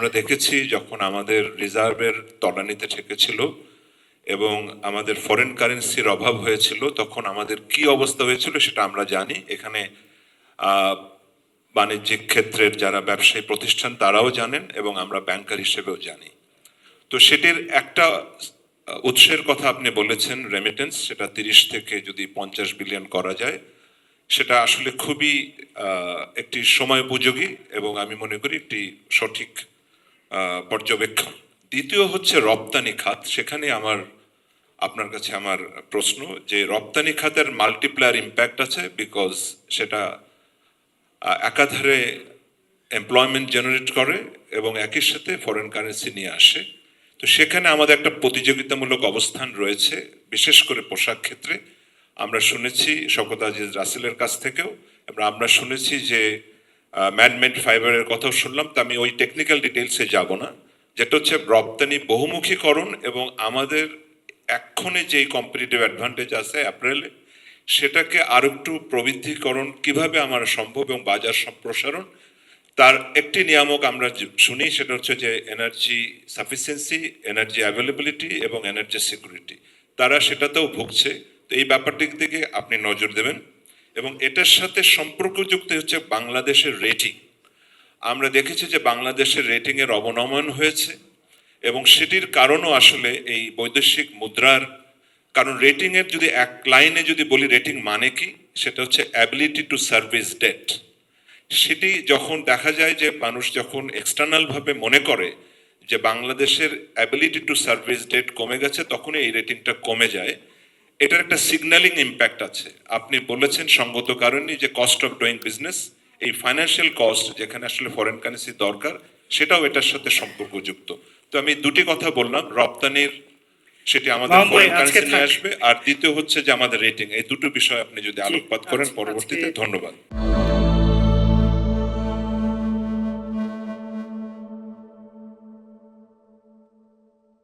আমরা দেখেছি যখন আমাদের রিজার্ভের তলানিতে ঠেকেছিল এবং আমাদের ফরেন কারেন্সির অভাব হয়েছিল, তখন আমাদের কি অবস্থা হয়েছিল সেটা আমরা জানি। এখানে বাণিজ্যিক ক্ষেত্রের যারা ব্যবসায়ী প্রতিষ্ঠান তারাও জানেন এবং আমরা ব্যাংকার হিসেবেও জানি। তো সেটির একটা উৎসের কথা আপনি বলেছেন, রেমিটেন্স, সেটা 30 থেকে যদি 50 বিলিয়ন করা যায় সেটা আসলে খুবই একটি সময় উপযোগী এবং আমি মনে করি একটি সঠিক পর্যবেক্ষণ। দ্বিতীয় হচ্ছে রপ্তানি খাত। সেখানে আপনার কাছে আমার প্রশ্ন যে রপ্তানি খাতের মাল্টিপ্লায়ার ইম্প্যাক্ট আছে, বিকজ সেটা একাধারে এমপ্লয়মেন্ট জেনারেট করে এবং একই সাথে ফরেন কারেন্সি নিয়ে আসে। তো সেখানে আমাদের একটা প্রতিযোগিতামূলক অবস্থান রয়েছে, বিশেষ করে পোশাক ক্ষেত্রে। আমরা শুনেছি শওকত আজিজ রাসেলের কাছ থেকেও, আমরা শুনেছি যে ম্যানমেড ফাইবারের কথাও শুনলাম। তো আমি ওই টেকনিক্যাল ডিটেলসে যাব না, যেটা হচ্ছে রপ্তানি বহুমুখীকরণ এবং আমাদের এক্ষণে যেই কম্পিটিটিভ অ্যাডভান্টেজ আছে এপ্রিলে, সেটাকে আরো একটু প্রবৃদ্ধিকরণ কিভাবে আমার সম্ভব এবং বাজার সম্প্রসারণ, তার একটি নিয়ামক আমরা শুনি, সেটা হচ্ছে যে এনার্জি সাফিসিয়েন্সি, এনার্জি অ্যাভেলেবিলিটি এবং এনার্জি সিকিউরিটি। তারা সেটাতেও ভুগছে। তো এই ব্যাপারটির দিকে আপনি নজর দেবেন এবং এটার সাথে সম্পর্কযুক্ত হচ্ছে বাংলাদেশের রেটিং। আমরা দেখেছি যে বাংলাদেশের রেটিংয়ের অবনমন হয়েছে এবং সেটির কারণও আসলে এই বৈদেশিক মুদ্রার কারণ। রেটিংয়ের যদি এক লাইনে যদি বলি রেটিং মানে কি, সেটা হচ্ছে অ্যাবিলিটি টু সার্ভিস ডেট। সেটি যখন দেখা যায় যে মানুষ যখন এক্সটার্নাল ভাবে মনে করে যে বাংলাদেশের অ্যাবিলিটি টু সার্ভিস ডেট কমে গেছে, তখনই এই রেটিংটা কমে যায়। এটার একটা সিগন্যালিং ইম্প্যাক্ট আছে। আপনি বলেছেন সঙ্গত কারণে যে কস্ট অফ ডুইং বিজনেস, এই ফাইন্যান্সিয়াল কস্ট যেখানে আসলে ফরেন কারেন্সি দরকার, সেটাও এটার সাথে সম্পর্কযুক্ত। তো আমি দুটি কথা বললাম, রপ্তানির সেটি আমাদের ফরেন কারেন্সি নিয়ে আসবে, আর দ্বিতীয় হচ্ছে যে আমাদের রেটিং। এই দুটো বিষয় আপনি যদি আলোকপাত করেন পরবর্তীতে। ধন্যবাদ।